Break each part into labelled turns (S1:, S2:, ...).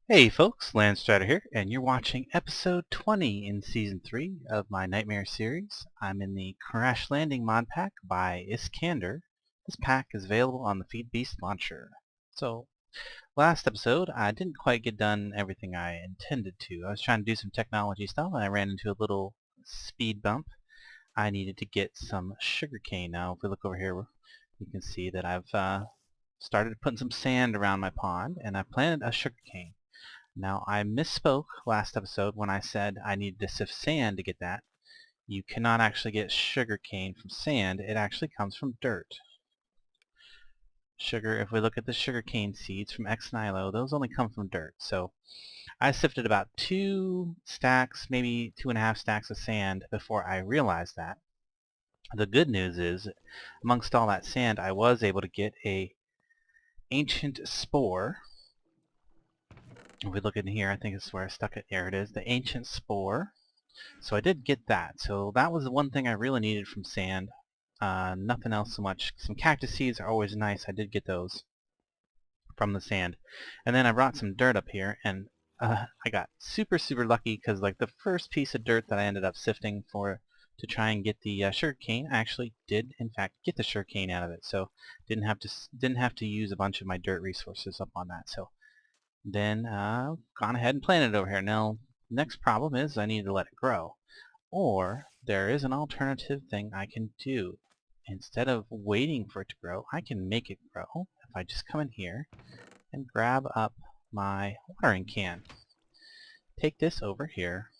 S1: Hey folks, Landstryder here, and you're watching episode 20 in season 3 of my Nightmare series. I'm in the Crash Landing mod pack by Iskandar. This pack is available on the Feed Beast launcher. So, last episode I didn't quite get done everything I intended to. I was trying to do some technology stuff and I ran into a little speed bump. I needed to get some sugarcane. Now if we look over here, you can see that I've started putting some sand around my pond and I planted a sugarcane. Now, I misspoke last episode when I said I needed to sift sand to get that. You cannot actually get sugar cane from sand. It actually comes from dirt. Sugar, if we look at the sugar cane seeds from X Nilo, those only come from dirt. So I sifted about 2 stacks, maybe 2.5 stacks of sand before I realized that. The good news is, amongst all that sand, I was able to get a ancient spore. If we look in here, I think it's where I stuck it. There it is, the ancient spore. So I did get that. So that was the one thing I really needed from sand. Nothing else so much. Some cactus seeds are always nice. I did get those from the sand. And then I brought some dirt up here, and I got super lucky because like the first piece of dirt that I ended up sifting for to try and get the sugar cane, I actually did in fact get the sugar cane out of it. So didn't have to use a bunch of my dirt resources up on that. So then gone ahead and planted it over here. Now next problem is I need to let it grow. Or there is an alternative thing I can do. Instead of waiting for it to grow, I can make it grow if I just come in here and grab up my watering can. Take this over here,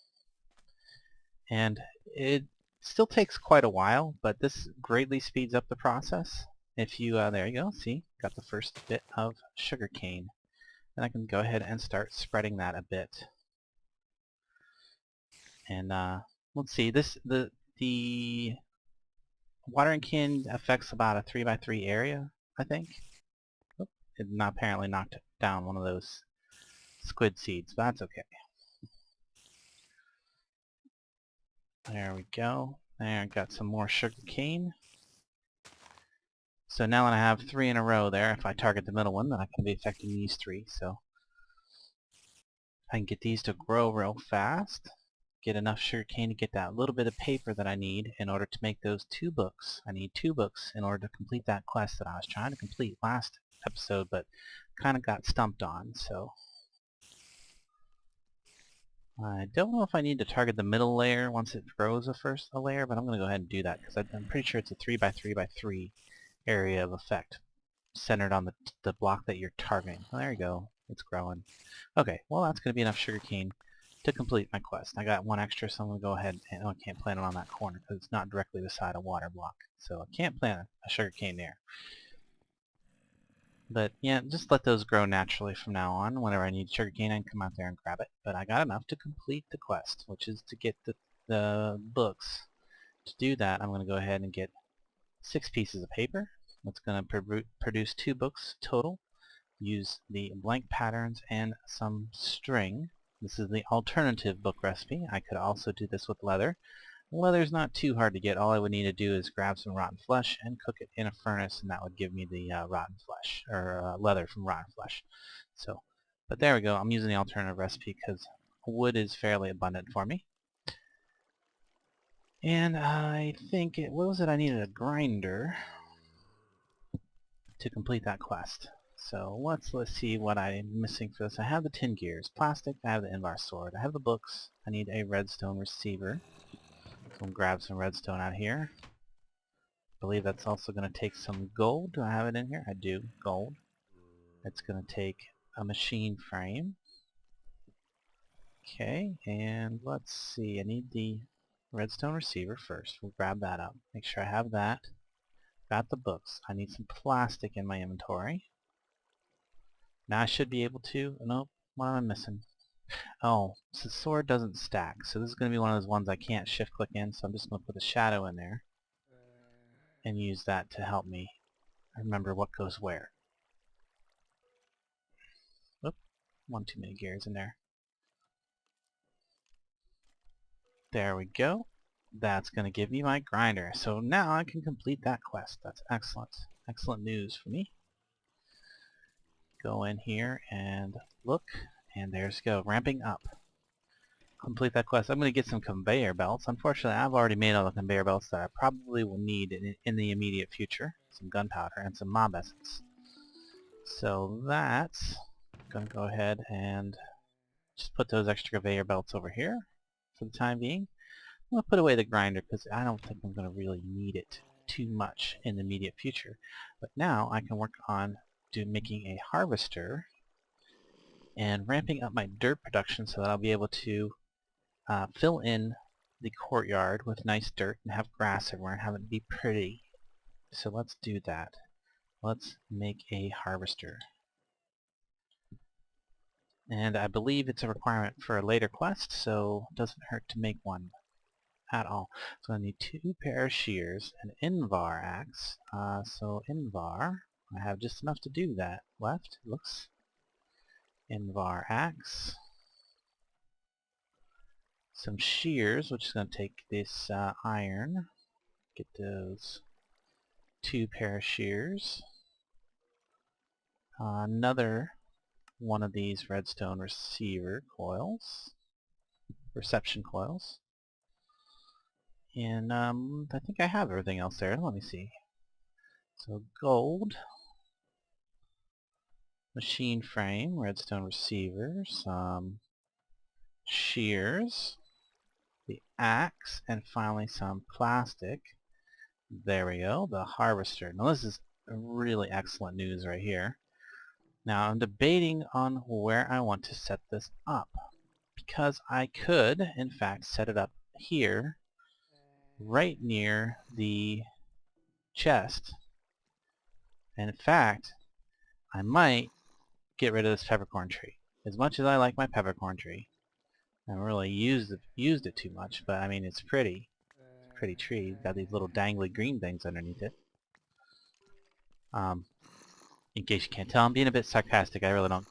S1: and it still takes quite a while, but this greatly speeds up the process. If you, there you go, see, got the first bit of sugar cane. And I can go ahead and start spreading that a bit. And let's see, the watering can affects about a 3x3 area, I think. Oop, it not apparently knocked down one of those squid seeds, but that's okay. There we go. There, I got some more sugar cane. So now that I have 3 in a row there, if I target the middle one, then I can be affecting these 3. So I can get these to grow real fast. Get enough sugar cane to get that little bit of paper that I need in order to make those 2 books. I need 2 books in order to complete that quest that I was trying to complete last episode, but kind of got stumped on. So I don't know if I need to target the middle layer once it grows a layer, but I'm going to go ahead and do that because I'm pretty sure it's a 3x3x3 area of effect centered on the block that you're targeting. Well, there you go. It's growing. Okay, well that's going to be enough sugarcane to complete my quest. I got 1 extra, so I'm going to go ahead and I can't plant it on that corner because it's not directly beside a water block. So I can't plant a sugarcane there. But yeah, just let those grow naturally from now on. Whenever I need sugarcane, I can come out there and grab it. But I got enough to complete the quest, which is to get the books. To do that, I'm going to go ahead and get 6 pieces of paper. That's going to produce 2 books total. Use the blank patterns and some string. This is the alternative book recipe. I could also do this with leather. Leather's not too hard to get. All I would need to do is grab some rotten flesh and cook it in a furnace, and that would give me the rotten flesh, or leather from rotten flesh. So, but there we go. I'm using the alternative recipe because wood is fairly abundant for me. And I think, what was it? I needed a grinder to complete that quest. So let's see what I'm missing for this. I have the tin gears, plastic, I have the Invar sword, I have the books, I need a redstone receiver. So I'll grab some redstone out here. I believe that's also going to take some gold. Do I have it in here? I do. Gold. It's going to take a machine frame. Okay, and let's see. I need the redstone receiver first. We'll grab that up. Make sure I have that. Got the books. I need some plastic in my inventory. Now I should be able to... Nope. What am I missing? Oh, so the sword doesn't stack. So this is going to be one of those ones I can't shift click in, so I'm just going to put a shadow in there and use that to help me remember what goes where. Oop, one too many gears in there. There we go. That's going to give me my grinder. So now I can complete that quest. That's excellent. Excellent news for me. Go in here and look, And there's go, ramping up. Complete that quest. I'm going to get some conveyor belts. Unfortunately, I've already made all the conveyor belts that I probably will need in the immediate future. Some gunpowder and some mob essence. So that's going to go ahead and just put those extra conveyor belts over here for the time being. I'm going to put away the grinder because I don't think I'm going to really need it too much in the immediate future. But now I can work on making a harvester and ramping up my dirt production so that I'll be able to fill in the courtyard with nice dirt and have grass everywhere and have it be pretty. So let's do that. Let's make a harvester. And I believe it's a requirement for a later quest, so it doesn't hurt to make one at all. So I need 2 pair of shears, an Invar axe. So Invar, I have just enough to do that left, it looks. Invar axe. Some shears, which is going to take this iron. Get those 2 pair of shears. Another one of these redstone reception coils. And I think I have everything else there. Let me see. So gold, machine frame, redstone receiver, some shears, the axe, and finally some plastic. There we go, the harvester. Now this is really excellent news right here. Now I'm debating on where I want to set this up, because I could in fact set it up here right near the chest, and in fact I might get rid of this peppercorn tree. As much as I like my peppercorn tree, I haven't really used it too much, but I mean it's pretty. It's a pretty tree. It's got these little dangly green things underneath it. In case you can't tell, I'm being a bit sarcastic. I really don't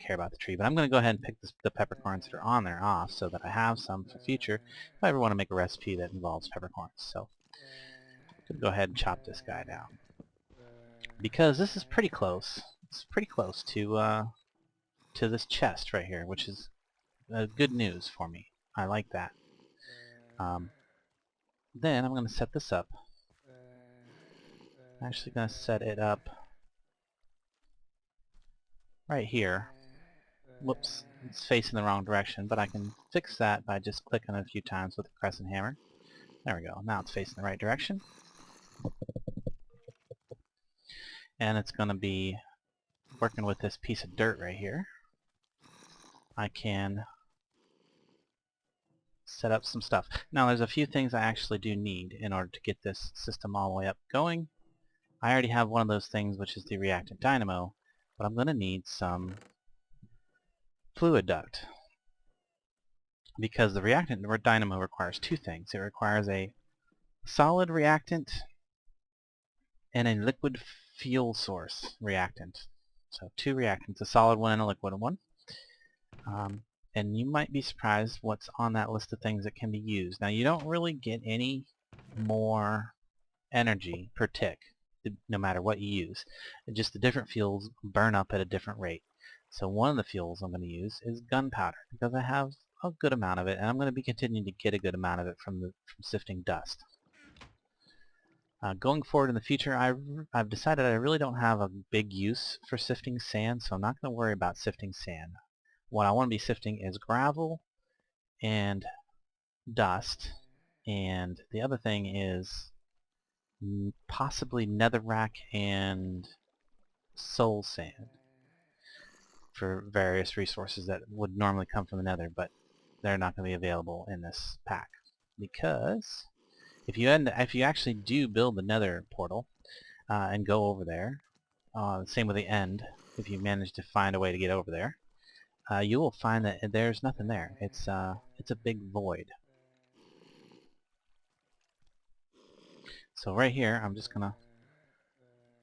S1: care about the tree, but I'm going to go ahead and pick the peppercorns that are on there off so that I have some for future if I ever want to make a recipe that involves peppercorns. So I'm going to go ahead and chop this guy down because this is pretty close. It's pretty close to this chest right here, which is good news for me. I like that. Then I'm going to set this up. I'm actually going to set it up right here. Whoops, it's facing the wrong direction, but I can fix that by just clicking it a few times with the crescent hammer. There we go. Now it's facing the right direction. And it's going to be working with this piece of dirt right here. I can set up some stuff. Now there's a few things I actually do need in order to get this system all the way up going. I already have one of those things, which is the reactant dynamo, but I'm going to need some fluid duct, because the reactant dynamo requires 2 things. It requires a solid reactant and a liquid fuel source reactant. So 2 reactants, a solid one and a liquid one. And you might be surprised what's on that list of things that can be used. Now you don't really get any more energy per tick no matter what you use. Just the different fuels burn up at a different rate. So one of the fuels I'm going to use is gunpowder, because I have a good amount of it, and I'm going to be continuing to get a good amount of it from sifting dust. Going forward in the future, I've decided I really don't have a big use for sifting sand, so I'm not going to worry about sifting sand. What I want to be sifting is gravel and dust, and the other thing is possibly netherrack and soul sand for various resources that would normally come from the nether, but they're not going to be available in this pack, because if you actually do build the nether portal and go over there, same with the end, if you manage to find a way to get over there, you will find that there's nothing there. It's a big void. So right here, I'm just gonna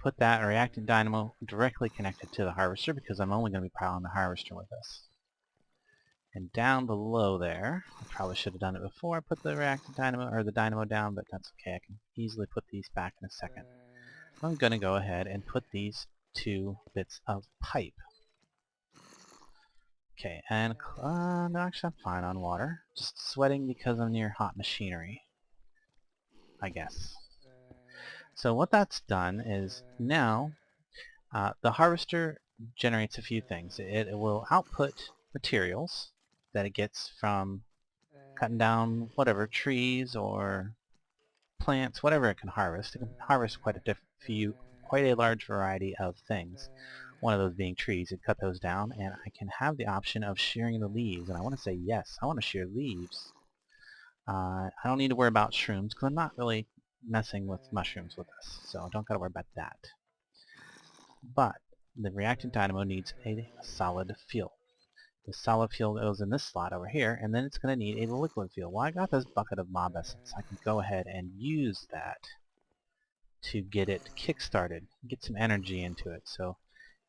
S1: put that reactant dynamo directly connected to the harvester, because I'm only going to be powering the harvester with this. And down below there, I probably should have done it before I put the reactant dynamo or the dynamo down, but that's okay. I can easily put these back in a second. I'm going to go ahead and put these 2 bits of pipe Okay, and no, actually I'm fine on water. Just sweating because I'm near hot machinery, I guess. So what that's done is now the harvester generates a few things. It will output materials that it gets from cutting down whatever trees or plants, whatever it can harvest. It can harvest quite a large variety of things. One of those being trees. It cut those down, and I can have the option of shearing the leaves. And I want to say yes, I want to shear leaves. I don't need to worry about shrooms because I'm not really messing with mushrooms with this, so I don't got to worry about that. But the reactant dynamo needs a solid fuel. The solid fuel goes in this slot over here, and then it's going to need a liquid fuel. Well, I got this bucket of mob essence. I can go ahead and use that to get it kick-started, get some energy into it. So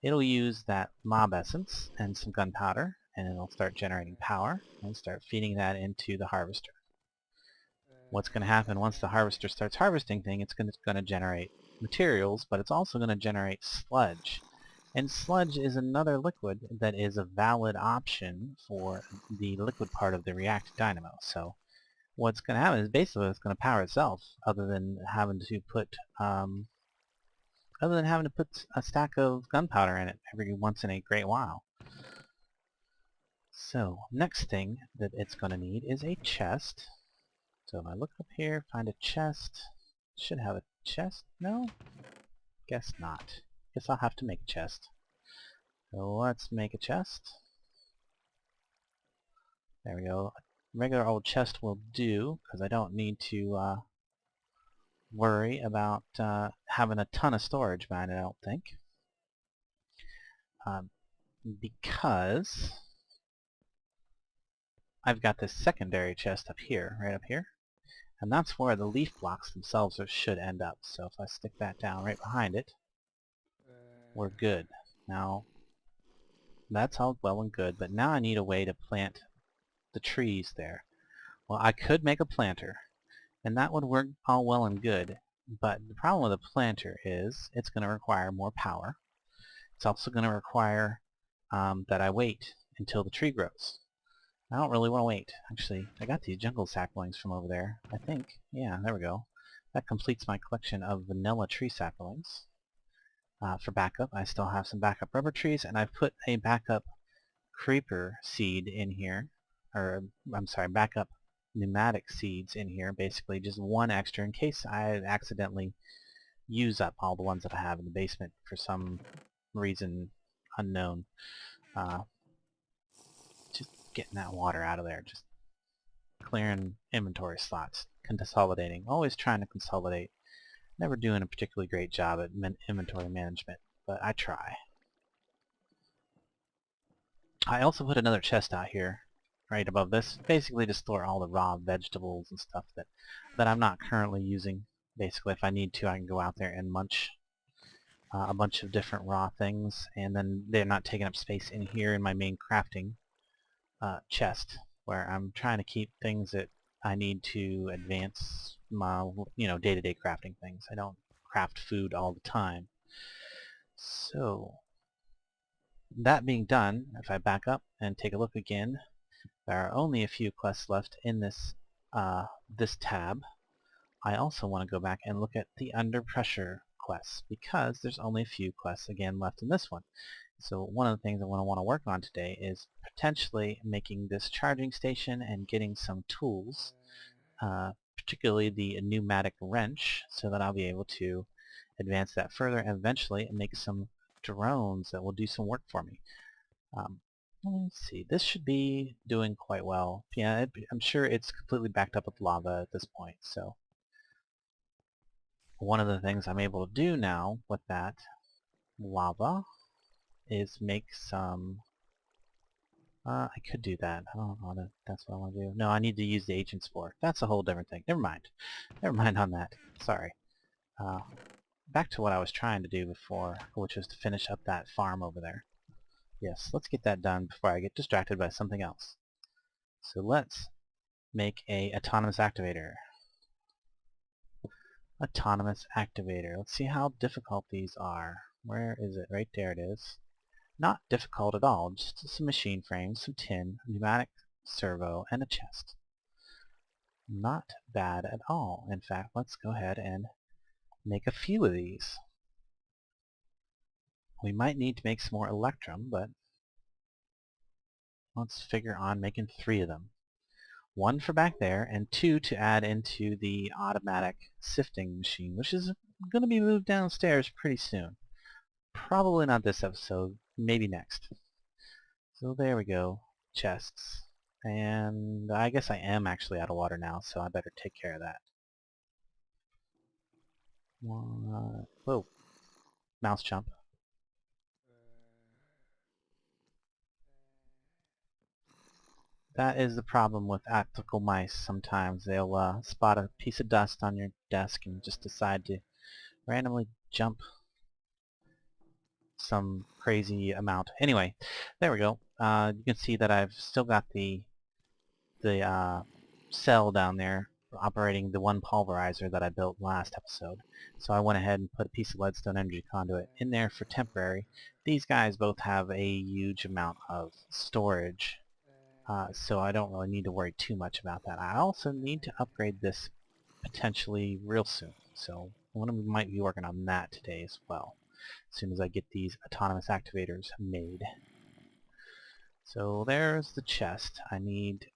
S1: it'll use that mob essence and some gunpowder, and it'll start generating power and start feeding that into the harvester. What's going to happen once the harvester starts harvesting things, it's going to generate materials, but it's also going to generate sludge. And sludge is another liquid that is a valid option for the liquid part of the reactant dynamo. So what's going to happen is basically it's going to power itself, other than having to put a stack of gunpowder in it every once in a great while. So next thing that it's going to need is a chest. So if I look up here, find a chest, should have a chest? No? Guess not. Guess I'll have to make a chest. So let's make a chest. There we go. Regular old chest will do, because I don't need to worry about having a ton of storage behind it, I don't think. Because I've got this secondary chest up here, right up here. And that's where the leaf blocks themselves should end up. So if I stick that down right behind it, we're good. Now, that's all well and good, but now I need a way to plant the trees there. Well, I could make a planter, and that would work all well and good, but the problem with a planter is it's going to require more power. It's also going to require that I wait until the tree grows. I don't really want to wait. Actually, I got these jungle saplings from over there, I think. Yeah, there we go. That completes my collection of vanilla tree saplings. For backup, I still have some backup rubber trees, and I've put a backup creeper seed in here. Or, I'm sorry, backup pneumatic seeds in here. Basically, just one extra in case I accidentally use up all the ones that I have in the basement for some reason unknown. Just getting that water out of there. Just clearing inventory slots, consolidating, always trying to consolidate. Never doing a particularly great job at inventory management, but I try. I also put another chest out here, right above this, basically to store all the raw vegetables and stuff that I'm not currently using. Basically, if I need to, I can go out there and munch a bunch of different raw things, and then they're not taking up space in here in my main crafting chest, where I'm trying to keep things that I need to advance my, day-to-day crafting things. I don't craft food all the time. So, that being done, if I back up and take a look again, there are only a few quests left in this tab. I also want to go back and look at the under pressure quests, because there's only a few quests again left in this one. So one of the things I want to work on today is potentially making this charging station and getting some tools, particularly the pneumatic wrench, so that I'll be able to advance that further and eventually make some drones that will do some work for me. Let's see, this should be doing quite well. Yeah, I'm sure it's completely backed up with lava at this point, so one of the things I'm able to do now with that lava is make some... I could do that. I don't know that's what I want to do. No, I need to use the agent spore. That's a whole different thing. Never mind. Never mind on that. Sorry. Back to what I was trying to do before, which was to finish up that farm over there. Yes, let's get that done before I get distracted by something else. So let's make a autonomous activator. Autonomous activator. Let's see how difficult these are. Where is it? Right there it is. Not difficult at all, just some machine frames, some tin, a pneumatic servo, and a chest. Not bad at all. In fact, let's go ahead and make a few of these. We might need to make some more electrum, but let's figure on making 3 of them. 1 for back there, and 2 to add into the automatic sifting machine, which is going to be moved downstairs pretty soon. Probably not this episode, maybe next. So there we go, chests. And I guess I am actually out of water now, so I better take care of that. Whoa, mouse jump. That is the problem with optical mice sometimes. They'll spot a piece of dust on your desk and just decide to randomly jump some crazy amount. Anyway, there we go. You can see that I've still got the cell down there operating the one pulverizer that I built last episode. So I went ahead and put a piece of leadstone energy conduit in there for temporary. These guys both have a huge amount of storage, so I don't really need to worry too much about that. I also need to upgrade this potentially real soon, so we might be working on that today as well, as soon as I get these autonomous activators made. So there's the chest. I need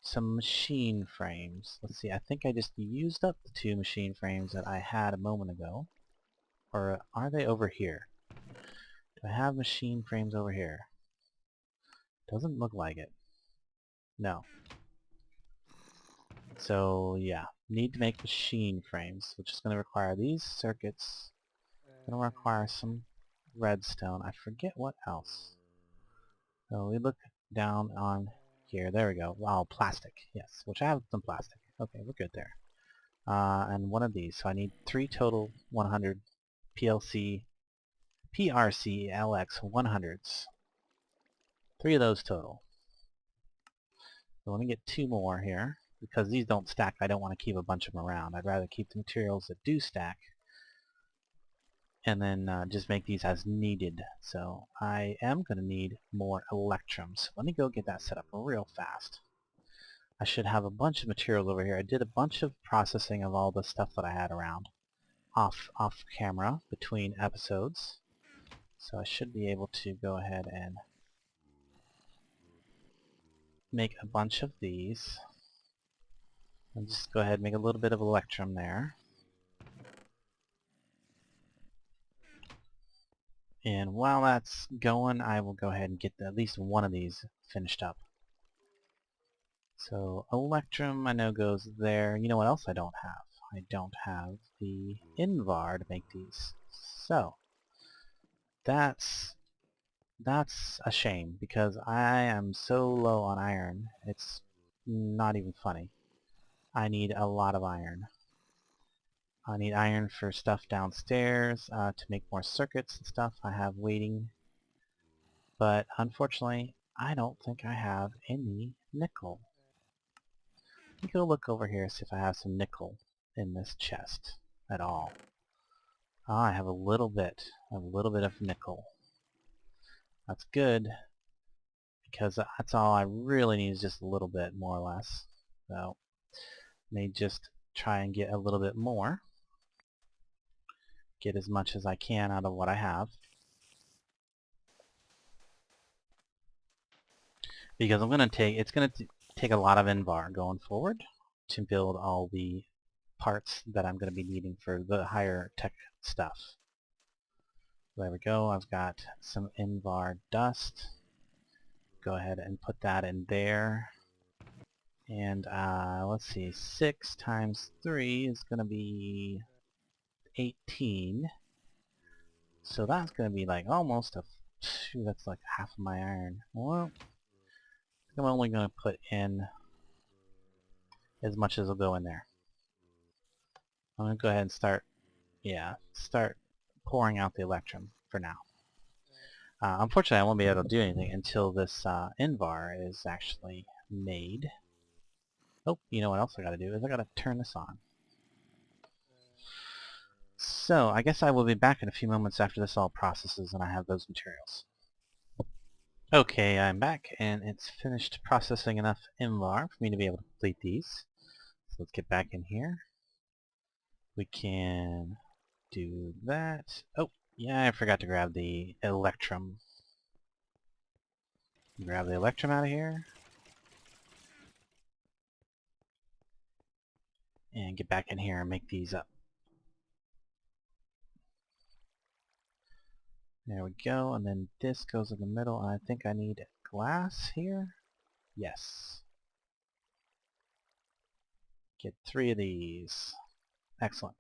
S1: some machine frames. Let's see, I think I just used up the 2 machine frames that I had a moment ago. Or are they over here? Do I have machine frames over here? Doesn't look like it. No. So yeah, need to make machine frames, which is going to require these circuits. Going to require some redstone. I forget what else. So we look down on here. There we go. Wow, plastic. Yes, which I have some plastic. Okay, we're good there. And 1 of these. So I need 3 total 100 PRC LX 100s. 3 of those total. So let me get 2 more here. Because these don't stack, I don't want to keep a bunch of them around. I'd rather keep the materials that do stack and then just make these as needed. So I am going to need more electrums. So let me go get that set up real fast. I should have a bunch of materials over here. I did a bunch of processing of all the stuff that I had around off camera between episodes. So I should be able to go ahead and make a bunch of these. And just go ahead and make a little bit of electrum there. And while that's going, I will go ahead and get at least 1 of these finished up. So electrum I know goes there. You know what else I don't have? I don't have the invar to make these. So that's a shame because I am so low on iron. It's not even funny. I need a lot of iron. I need iron for stuff downstairs to make more circuits and stuff I have waiting. But unfortunately, I don't think I have any nickel. Let me go look over here see if I have some nickel in this chest at all. Ah, I have a little bit of nickel. That's good because that's all I really need is just a little bit, more or less. So, may just try and get a little bit more. Get as much as I can out of what I have. Because it's gonna take a lot of invar going forward to build all the parts that I'm gonna be needing for the higher tech stuff. There we go. I've got some invar dust. Go ahead and put that in there. And let's see, 6 times 3 is going to be 18. So that's going to be like almost that's like half of my iron. Well, I'm only going to put in as much as will go in there. I'm going to go ahead and start pouring out the electrum for now. Unfortunately, I won't be able to do anything until this invar is actually made. Oh, you know what else I gotta do is I gotta turn this on. So, I guess I will be back in a few moments after this all processes and I have those materials. Okay, I'm back, and it's finished processing enough MVAR for me to be able to complete these. So let's get back in here. We can do that. Oh, yeah, I forgot to grab the Electrum. Grab the Electrum out of here. And get back in here and make these up. There we go, and then this goes in the middle, and I think I need glass here. Yes. Get 3 of these. Excellent.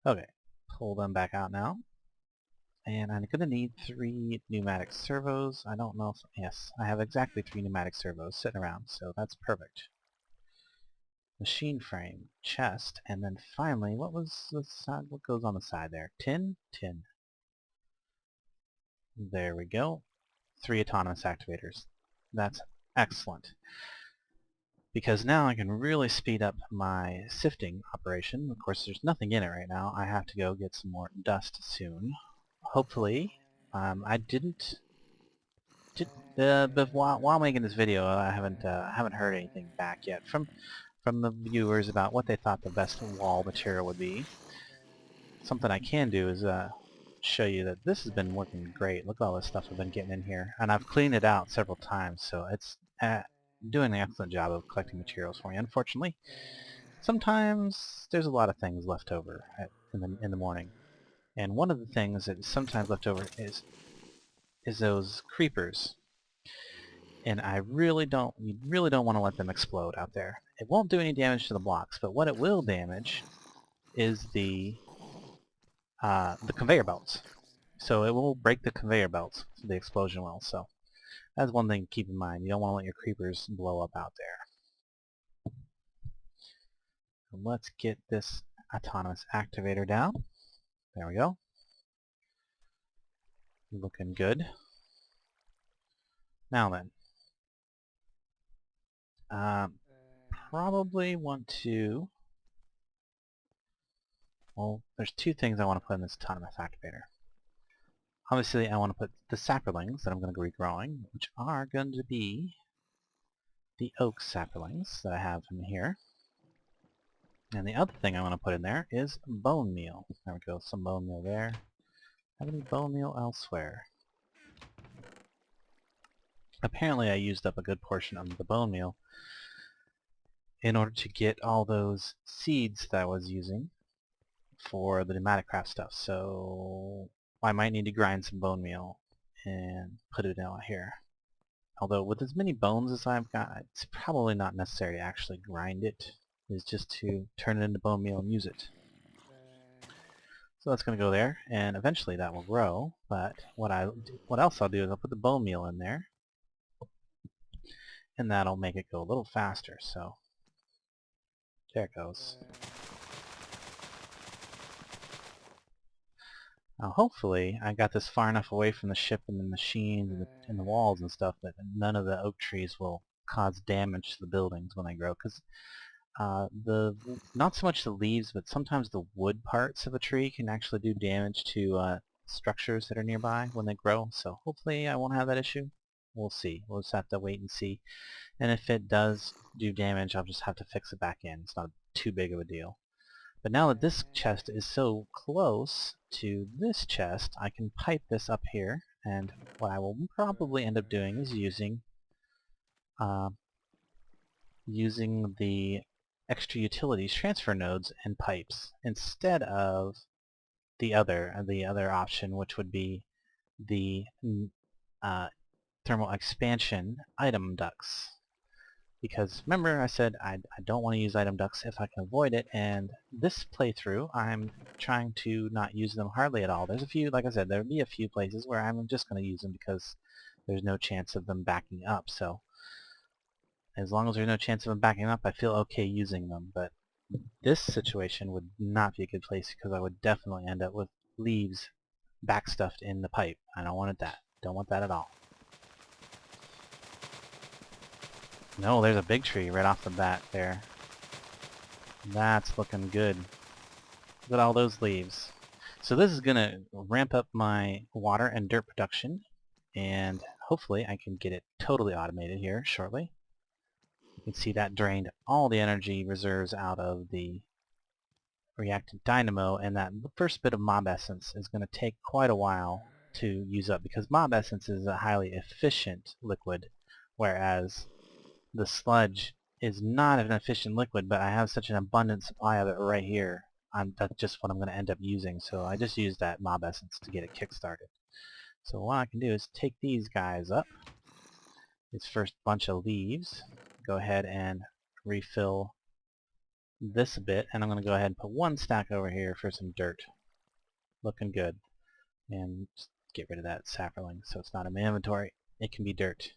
S1: Okay, pull them back out now. And I'm going to need 3 pneumatic servos. I don't know if... Yes, I have exactly 3 pneumatic servos sitting around, so that's perfect. Machine frame, chest, and then finally, what was the side? What goes on the side there? Tin? Tin. There we go. 3 autonomous activators. That's excellent. Because now I can really speed up my sifting operation. Of course, there's nothing in it right now. I have to go get some more dust soon. Hopefully, I didn't... But while making this video, I haven't heard anything back yet from the viewers about what they thought the best wall material would be. Something I can do is show you that this has been working great. Look at all this stuff I've been getting in here, and I've cleaned it out several times, so it's doing an excellent job of collecting materials for me. Unfortunately, sometimes there's a lot of things left over in the morning, and one of the things that is sometimes left over is those creepers. And we really don't want to let them explode out there. It won't do any damage to the blocks, but what it will damage is the conveyor belts. So it will break the conveyor belts, the explosion will. So that's one thing to keep in mind. You don't want to let your creepers blow up out there. So let's get this autonomous activator down. There we go. Looking good. Now then, probably want to... Well, there's 2 things I want to put in this autonomous activator. Obviously, I want to put the saplings that I'm going to be regrowing, which are going to be the oak saplings that I have in here. And the other thing I want to put in there is bone meal. There we go, some bone meal there. Have any bone meal elsewhere? Apparently I used up a good portion of the bone meal in order to get all those seeds that I was using for the pneumatic craft stuff. So I might need to grind some bone meal and put it out here. Although with as many bones as I've got, it's probably not necessary to actually grind it. It's just to turn it into bone meal and use it. So that's going to go there, and eventually that will grow. But what else I'll do is I'll put the bone meal in there, and that'll make it go a little faster. So there it goes. Now hopefully I got this far enough away from the ship and the machines and the walls and stuff that none of the oak trees will cause damage to the buildings when they grow. Because not so much the leaves, but sometimes the wood parts of a tree can actually do damage to structures that are nearby when they grow. So hopefully I won't have that issue. We'll see. We'll just have to wait and see. And if it does do damage, I'll just have to fix it back in. It's not too big of a deal. But now that this chest is so close to this chest, I can pipe this up here, and what I will probably end up doing is using the extra utilities transfer nodes and pipes instead of the other option, which would be the thermal expansion item ducts. Because remember I said I don't want to use item ducts if I can avoid it, and this playthrough I'm trying to not use them hardly at all. There's a few, like I said, there'll be a few places where I'm just going to use them because there's no chance of them backing up. So as long as there's no chance of them backing up, I feel okay using them. But this situation would not be a good place because I would definitely end up with leaves backstuffed in the pipe. I don't want that. Don't want that at all. No, there's a big tree right off the bat there. That's looking good. Look at all those leaves. So this is going to ramp up my water and dirt production, and hopefully I can get it totally automated here shortly. You can see that drained all the energy reserves out of the reactant dynamo, and that first bit of mob essence is going to take quite a while to use up because mob essence is a highly efficient liquid, whereas the sludge is not an efficient liquid, but I have such an abundant supply of it right here. That's just what I'm going to end up using, so I just used that mob essence to get it kick-started. So what I can do is take these guys up, this first bunch of leaves, go ahead and refill this a bit, and I'm going to go ahead and put one stack over here for some dirt. Looking good. And just get rid of that sapling so it's not in my inventory. It can be dirt.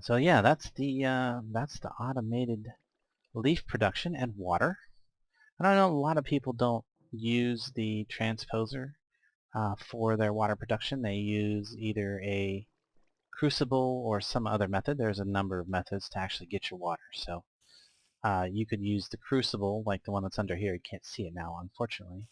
S1: So yeah, that's the automated leaf production and water. And I know a lot of people don't use the transposer for their water production. They use either a crucible or some other method. There's a number of methods to actually get your water. So you could use the crucible, like the one that's under here. You can't see it now, unfortunately.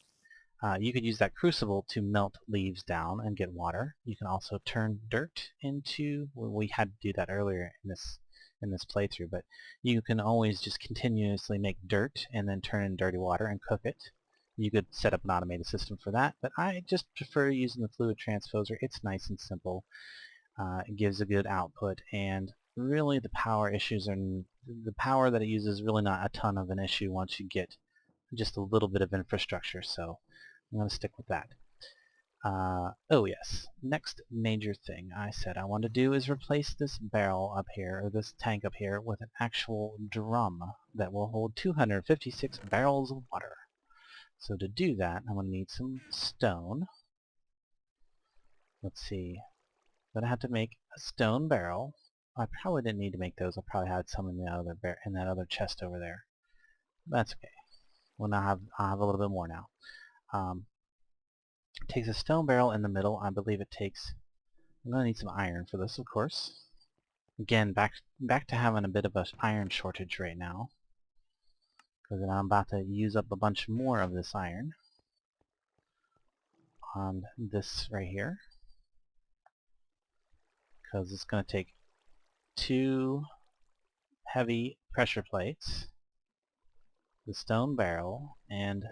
S1: You could use that crucible to melt leaves down and get water. You can also turn dirt into, well, we had to do that earlier in this playthrough, but you can always just continuously make dirt and then turn in dirty water and cook it. You could set up an automated system for that, but I just prefer using the fluid transposer. It's nice and simple. It gives a good output, and really the power issues are, the power that it uses is really not a ton of an issue once you get just a little bit of infrastructure, so I'm going to stick with that. Oh yes, next major thing I said I want to do is replace this barrel up here, or this tank up here, with an actual drum that will hold 256 barrels of water. So to do that, I'm going to need some stone. Let's see. I'm going to have to make a stone barrel. I probably didn't need to make those. I probably had some in the other in that other chest over there. That's okay. Well, now I'll have a little bit more now. It takes a stone barrel in the middle. I believe it takes... I'm going to need some iron for this, of course. Again, back to having a bit of an iron shortage right now, because I'm about to use up a bunch more of this iron on this right here, because it's going to take 2 heavy pressure plates, the stone barrel, and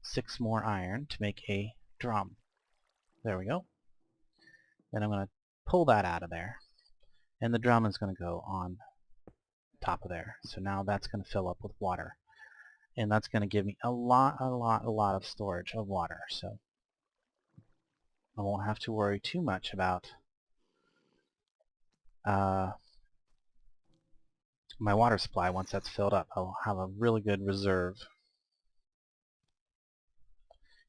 S1: 6 more iron to make a drum. There we go. Then I'm going to pull that out of there, and the drum is going to go on top of there. So now that's going to fill up with water, and that's going to give me a lot of storage of water. So I won't have to worry too much about my water supply once that's filled up. I'll have a really good reserve.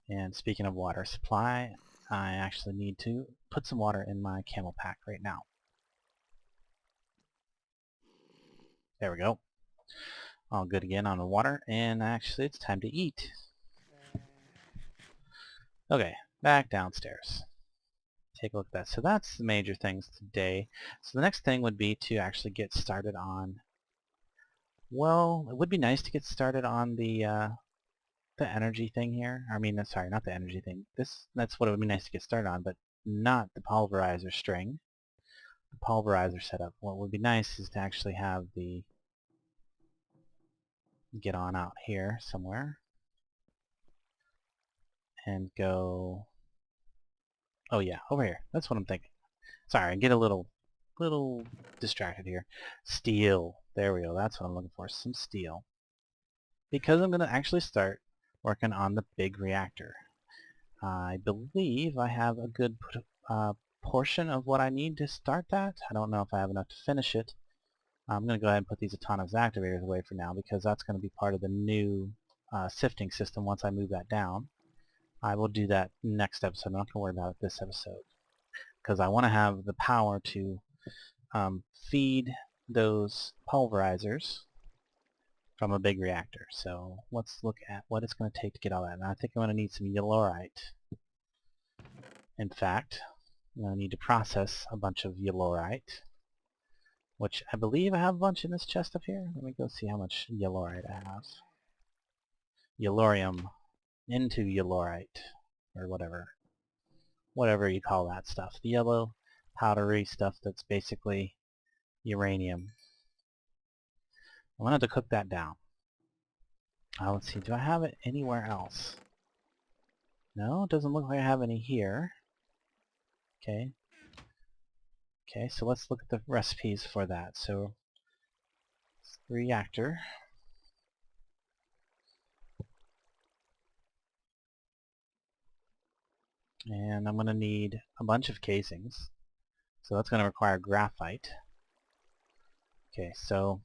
S1: And speaking of water supply, I actually need to put some water in my camel pack right now. There we go. All good again on the water, and actually it's time to eat. Okay, back downstairs. Take a look at that. So that's the major things today. So the next thing would be to actually get started on, well, it would be nice to get started on the energy thing here. I mean, sorry, not the energy thing. That's what it would be nice to get started on, but not the pulverizer string. The pulverizer setup. What would be nice is to actually have the get on out here somewhere and go, oh yeah, over here. That's what I'm thinking. Sorry, I get a little distracted here. Steel. There we go. That's what I'm looking for. Some steel. Because I'm going to actually start working on the big reactor. I believe I have a good portion of what I need to start that. I don't know if I have enough to finish it. I'm going to go ahead and put these autonomous activators away for now, because that's going to be part of the new sifting system once I move that down. I will do that next episode. I'm not going to worry about it this episode, because I want to have the power to feed those pulverizers from a big reactor. So let's look at what it's going to take to get all that. And I think I'm going to need some yellorite. In fact, I'm going to need to process a bunch of yellorite, which I believe I have a bunch in this chest up here. Let me go see how much yellorite I have. Yellorium into yellorite, or whatever. whatever you call that stuff. The yellow powdery stuff that's basically uranium. I'm going to have to cook that down. Let's see, do I have it anywhere else? No, it doesn't look like I have any here. Okay. Okay, so let's look at the recipes for that. So, reactor. And I'm going to need a bunch of casings. So that's going to require graphite. Okay, so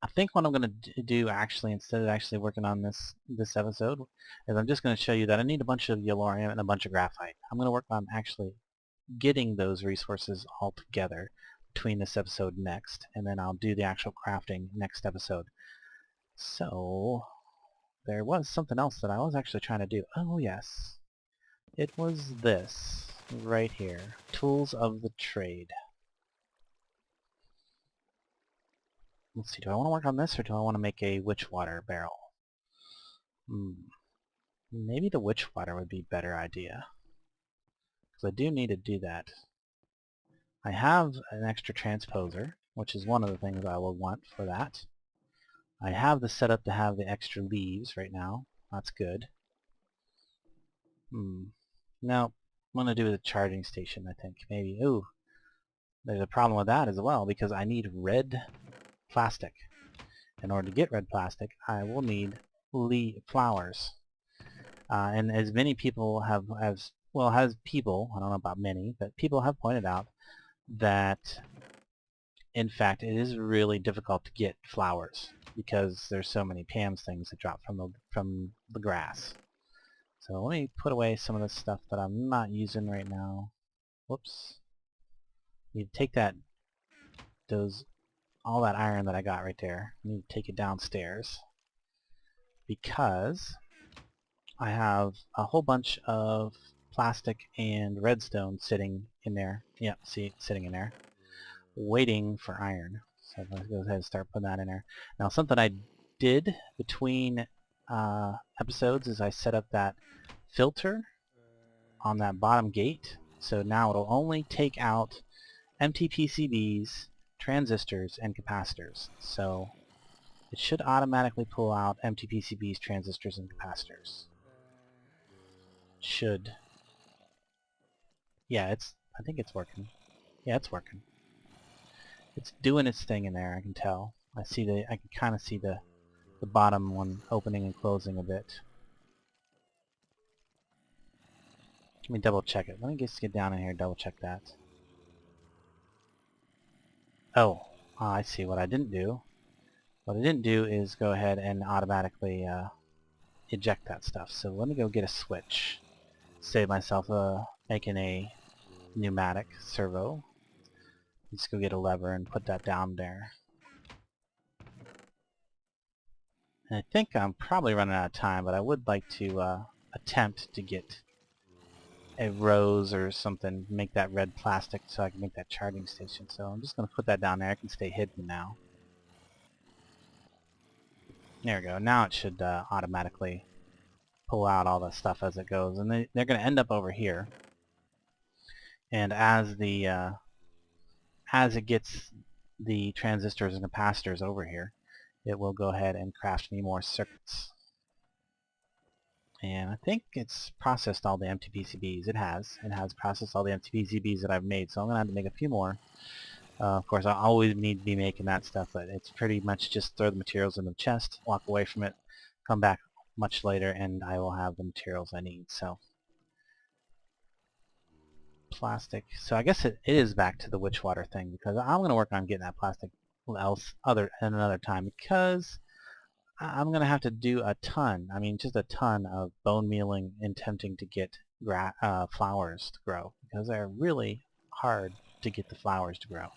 S1: I think what I'm going to do actually, instead of actually working on this episode, is I'm just going to show you that I need a bunch of yellorium and a bunch of graphite. I'm going to work on actually getting those resources all together between this episode and next, and then I'll do the actual crafting next episode. So there was something else that I was actually trying to do. Oh yes, it was this right here, tools of the trade. Let's see, do I want to work on this or do I want to make a witch water barrel? Maybe the witch water would be a better idea, because I do need to do that. I have an extra transposer, which is one of the things I will want for that. I have the setup to have the extra leaves right now. That's good. Now, I'm going to do the charging station, I think. Maybe. Ooh, there's a problem with that as well, because I need red plastic. In order to get red plastic, I will need flowers. And as many people have, I don't know about many, but people have pointed out that in fact it is really difficult to get flowers because there's so many Pam's things that drop from the grass. So let me put away some of this stuff that I'm not using right now. Whoops. You take all that iron that I got right there. I need to take it downstairs because I have a whole bunch of plastic and redstone sitting in there. Yep, see, sitting in there, waiting for iron. So let's go ahead and start putting that in there. Now, something I did between episodes is I set up that filter on that bottom gate. So now it'll only take out empty PCBs, transistors, and capacitors. So it should automatically pull out empty PCBs, transistors, and capacitors. Should. Yeah, I think it's working. Yeah, it's working. It's doing its thing in there, I can tell. I can kind of see the bottom one opening and closing a bit. Let me double check it. Let me just get down in here and double check that. Oh, I see what I didn't do. What I didn't do is go ahead and automatically eject that stuff. So let me go get a switch. Save myself making a pneumatic servo. Let's go get a lever and put that down there. And I think I'm probably running out of time, but I would like to attempt to get a rose or something, make that red plastic so I can make that charging station. So I'm just going to put that down there. It can stay hidden now. There we go. Now it should automatically pull out all the stuff as it goes. And they're going to end up over here. And as it gets the transistors and capacitors over here, it will go ahead and craft me more circuits. And I think it's processed all the empty PCBs. It has. It has processed all the empty PCBs that I've made, so I'm going to have to make a few more. Of course, I always need to be making that stuff, but it's pretty much just throw the materials in the chest, walk away from it, come back much later, and I will have the materials I need. So, plastic. So I guess it is back to the witchwater thing, because I'm going to work on getting that plastic another time, because I'm going to have to do a ton, just a ton of bone mealing and attempting to get flowers to grow, because they're really hard to get the flowers to grow.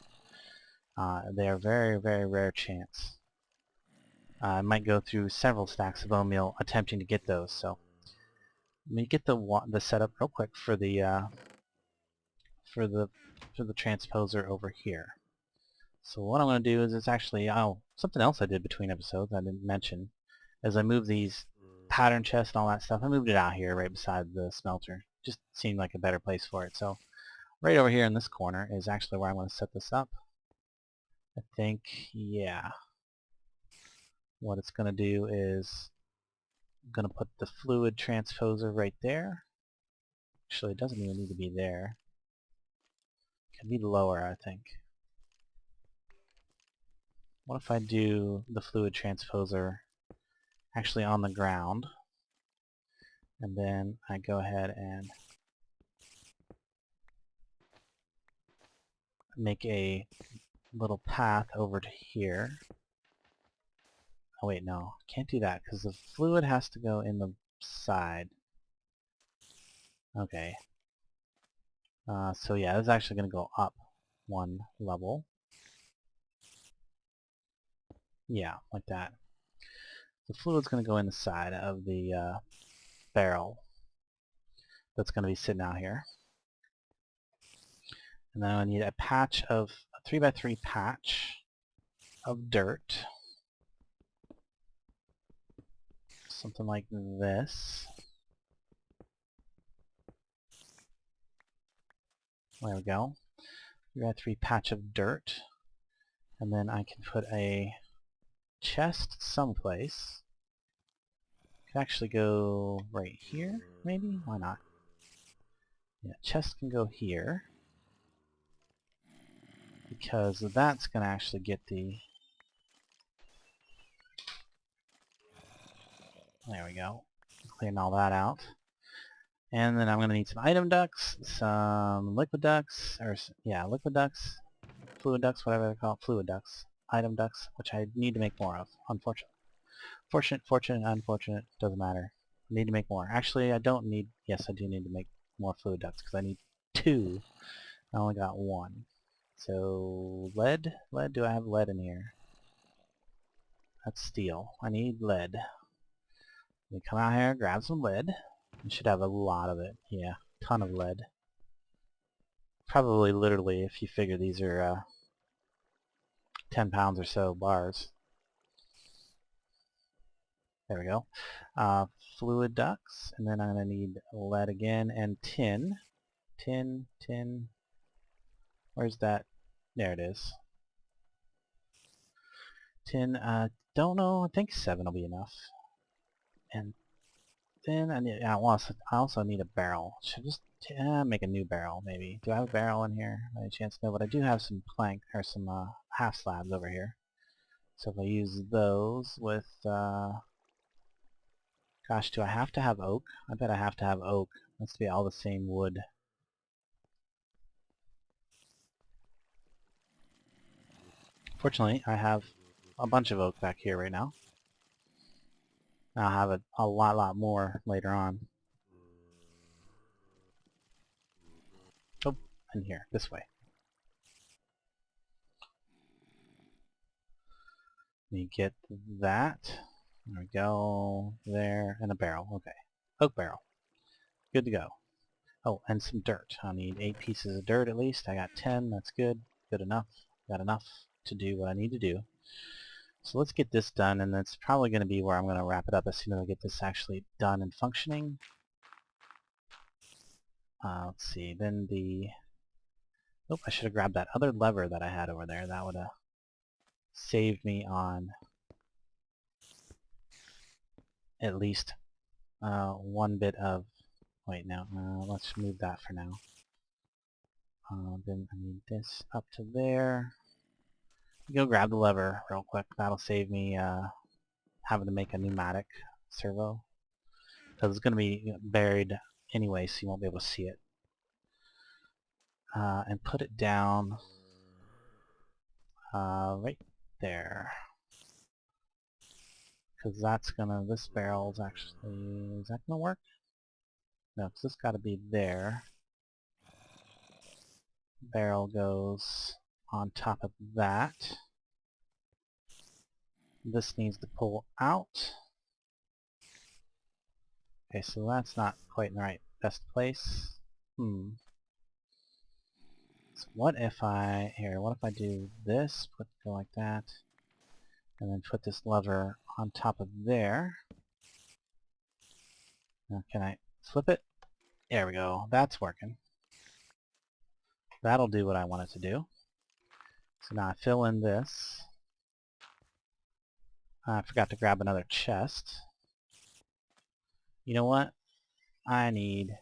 S1: They are very, very rare chance. I might go through several stacks of bone meal attempting to get those. So let me get the setup real quick for the transposer over here. So what I'm going to do is it's actually something else I did between episodes I didn't mention. As I move these pattern chests and all that stuff, I moved it out here right beside the smelter just seemed like a better place for it. So right over here in this corner is actually where I want to set this up. I think, yeah. What it's going to do is I'm going to put the fluid transposer right there. Actually, it doesn't even need to be there. It can be lower, I think. What if I do the fluid transposer actually on the ground, and then I go ahead and make a little path over to here. Oh wait, no, can't do that because the fluid has to go in the side. Okay. So yeah, this is actually going to go up one level. Yeah, like that. The fluid's going to go in the side of the barrel that's going to be sitting out here. And then I need a 3x3 patch of dirt. Something like this. There we go. 3x3 patch of dirt. And then I can put a chest someplace. Could actually go right here, maybe? Why not? Yeah, chest can go here. Because that's going to actually get the... There we go. Clean all that out. And then I'm going to need some item ducts, some liquid ducts, or yeah, liquid ducts, fluid ducts, whatever they're called, fluid ducts, item ducts, which I need to make more of, unfortunately. Fortunate, unfortunate, doesn't matter. I need to make more. Actually, I don't need, yes, I do need to make more fluid ducts, because I need 2. I only got 1. So, lead, do I have lead in here? That's steel. I need lead. Let me come out here, grab some lead. I should have a lot of it. Yeah, ton of lead. Probably literally, if you figure these are 10 pounds or so bars. There we go. Fluid ducts, and then I'm going to need lead again, and tin. Tin. Where's that? There it is. Tin, don't know, I think 7 will be enough. And then I also need a barrel. Should just make a new barrel, maybe. Do I have a barrel in here? By any chance? No, but I do have some plank, or some half slabs over here. So if I use those with, gosh, do I have to have oak? I bet I have to have oak. That's to be all the same wood. Fortunately, I have a bunch of oak back here right now. I'll have a lot more later on. Oh, in here, this way. Let me get that. There we go. There, and a barrel. Okay. Oak barrel. Good to go. Oh, and some dirt. I'll need 8 pieces of dirt at least. I got 10. That's good. Good enough. Got enough to do what I need to do. So let's get this done, and that's probably going to be where I'm going to wrap it up as soon as I get this actually done and functioning. Let's see. Then the... Oh, I should have grabbed that other lever that I had over there. That would have saved me on at least one bit of... Wait, no. Let's move that for now. Then I need this up to there. Go grab the lever real quick. That'll save me having to make a pneumatic servo. Because it's going to be buried anyway, so you won't be able to see it. And put it down right there. Because that's gonna, this barrel's actually, is that gonna work? No, because this gotta be there. Barrel goes on top of that. This needs to pull out. Okay, so that's not quite in the right best place. So what if I, what if I do this, go like that, and then put this lever on top of there. Now can I flip it? There we go. That's working. That'll do what I want it to do. So now I fill in this. I forgot to grab another chest. You know what? I need...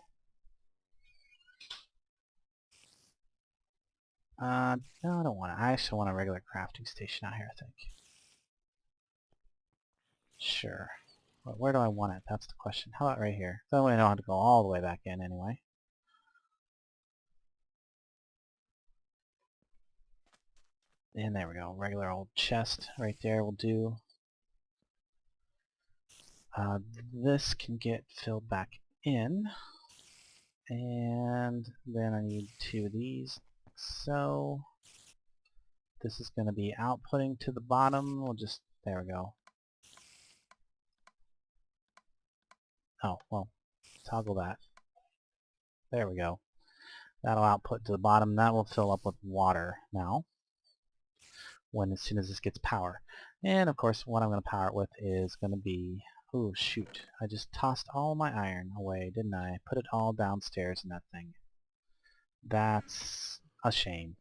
S1: no, I don't want it. I actually want a regular crafting station out here, I think. Sure. But where do I want it? That's the question. How about right here? That way I don't have to go all the way back in anyway. And there we go. Regular old chest right there will do. This can get filled back in. And then I need 2 of these. So this is going to be outputting to the bottom. We'll just, there we go. Oh, well, toggle that. There we go. That'll output to the bottom. That will fill up with water now, as soon as this gets power. And of course, what I'm going to power it with is going to be, oh shoot, I just tossed all my iron away, didn't I? Put it all downstairs in that thing. That's a shame.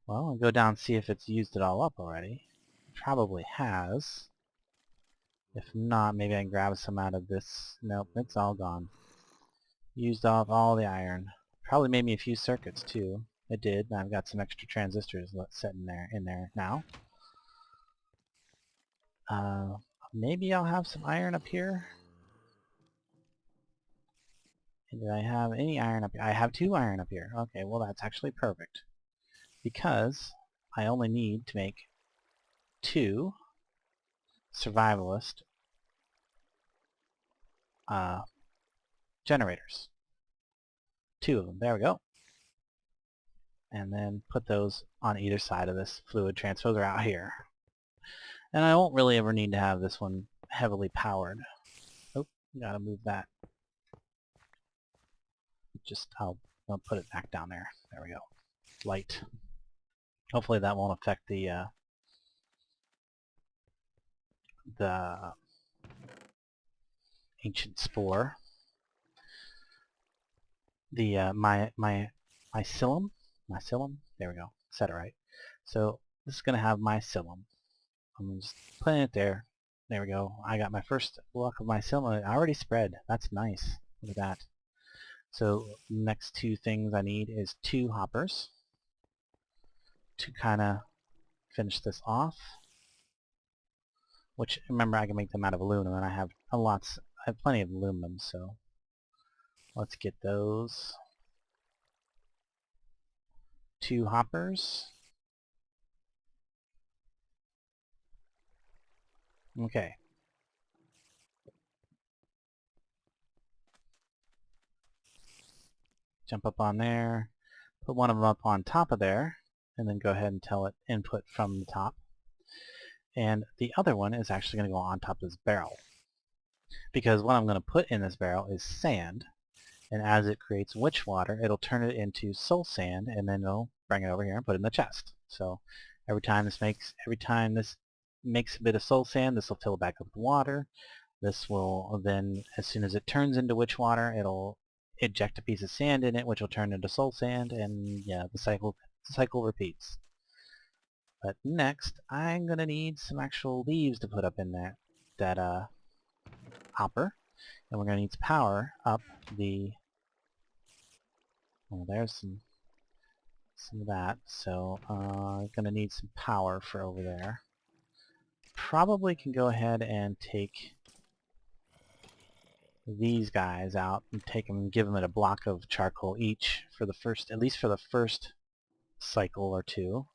S1: Well, I'll go down and see if it's used it all up already. It probably has. If not, maybe I can grab some out of this. Nope, it's all gone. Used off all the iron. Probably made me a few circuits too. It did. I've got some extra transistors set in there now. Maybe I'll have some iron up here. And did I have any iron up here? I have 2 iron up here. Okay, well that's actually perfect. Because I only need to make 2 survivalist generators. 2 of them. There we go. And then put those on either side of this fluid transposer out here. And I won't really ever need to have this one heavily powered. Oh, gotta move that. I'll put it back down there. There we go. Light. Hopefully that won't affect the ancient spore. The mycelium. There we go. Said it right. So this is gonna have mycelium. I'm just putting it there. There we go. I got my first block of mycelium. It already spread. That's nice. Look at that. So next 2 things I need is 2 hoppers to kind of finish this off. Which, remember, I can make them out of aluminum, and I have plenty of aluminum, so let's get those 2 hoppers. Okay. Jump up on there, put one of them up on top of there, and then go ahead and tell it input from the top. And the other one is actually going to go on top of this barrel. Because what I'm going to put in this barrel is sand, and as it creates witch water, it'll turn it into soul sand, and then it'll bring it over here and put it in the chest. So every time this makes a bit of soul sand, this will fill it back up with water. This will then, as soon as it turns into witch water, it'll eject a piece of sand in it, which will turn into soul sand, and yeah, the cycle repeats. But next, I'm gonna need some actual leaves to put up in that hopper, and we're gonna need to power up the. Well, there's some of that. So gonna need some power for over there. Probably can go ahead and take these guys out and take them and give them a block of charcoal each for the first, at least for the first cycle or 2,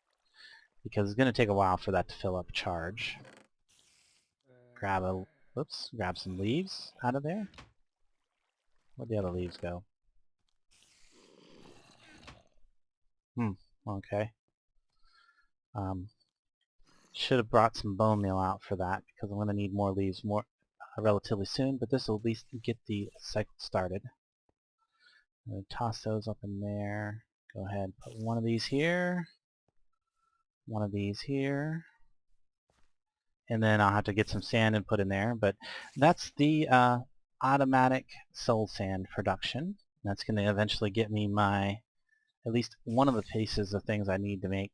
S1: because it's going to take a while for that to fill up charge. Grab some leaves out of there. Where'd the other leaves go? Okay. Should have brought some bone meal out for that, because I'm going to need more leaves relatively soon, but this will at least get the cycle started. I'm going to toss those up in there. Go ahead and put one of these here, one of these here, and then I'll have to get some sand and put in there. But that's the automatic soul sand production. That's going to eventually get me my at least one of the pieces of things I need to make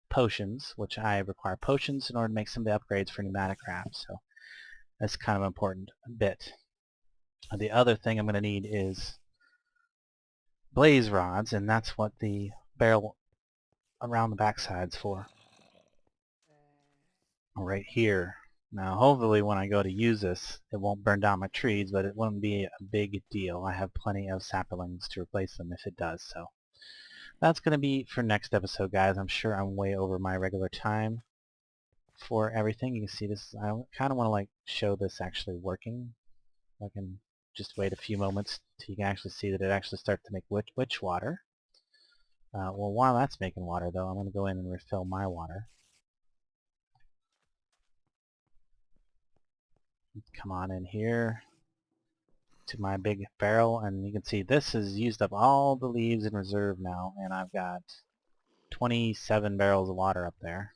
S1: potions, which I require potions in order to make some of the upgrades for pneumatic craft. So that's kind of an important bit. The other thing I'm going to need is blaze rods, and that's what the barrel around the backside's for. Right here. Now hopefully when I go to use this it won't burn down my trees, but it won't be a big deal. I have plenty of saplings to replace them if it does. So that's going to be for next episode, guys. I'm sure I'm way over my regular time for everything. You can see this. I kind of want to like show this actually working. I can just wait a few moments till you can actually see that it actually starts to make witch water. Well, while that's making water though, I'm going to go in and refill my water. Come on in here to my big barrel, and you can see this has used up all the leaves in reserve now, and I've got 27 barrels of water up there.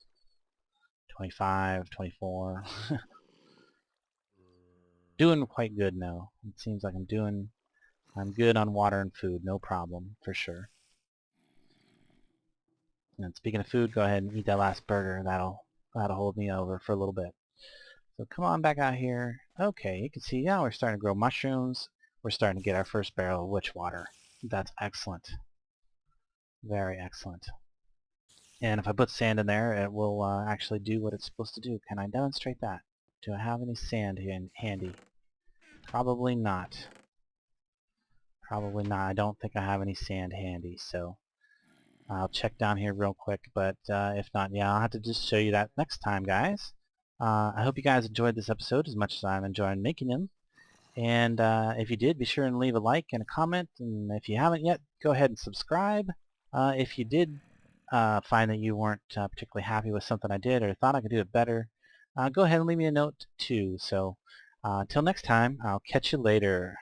S1: 25, 24. Doing quite good now. It seems like I'm good on water and food, no problem, for sure. And speaking of food, go ahead and eat that last burger. That'll hold me over for a little bit. So come on back out here. Okay, you can see now we're starting to grow mushrooms. We're starting to get our first barrel of witch water. That's excellent. Very excellent. And if I put sand in there, it will actually do what it's supposed to do. Can I demonstrate that? Do I have any sand handy? Probably not. Probably not. I don't think I have any sand handy, so I'll check down here real quick, but if not, yeah, I'll have to just show you that next time, guys. I hope you guys enjoyed this episode as much as I'm enjoying making them. And if you did, be sure and leave a like and a comment. And if you haven't yet, go ahead and subscribe. If you did find that you weren't particularly happy with something I did or thought I could do it better, go ahead and leave me a note too. So until next time, I'll catch you later.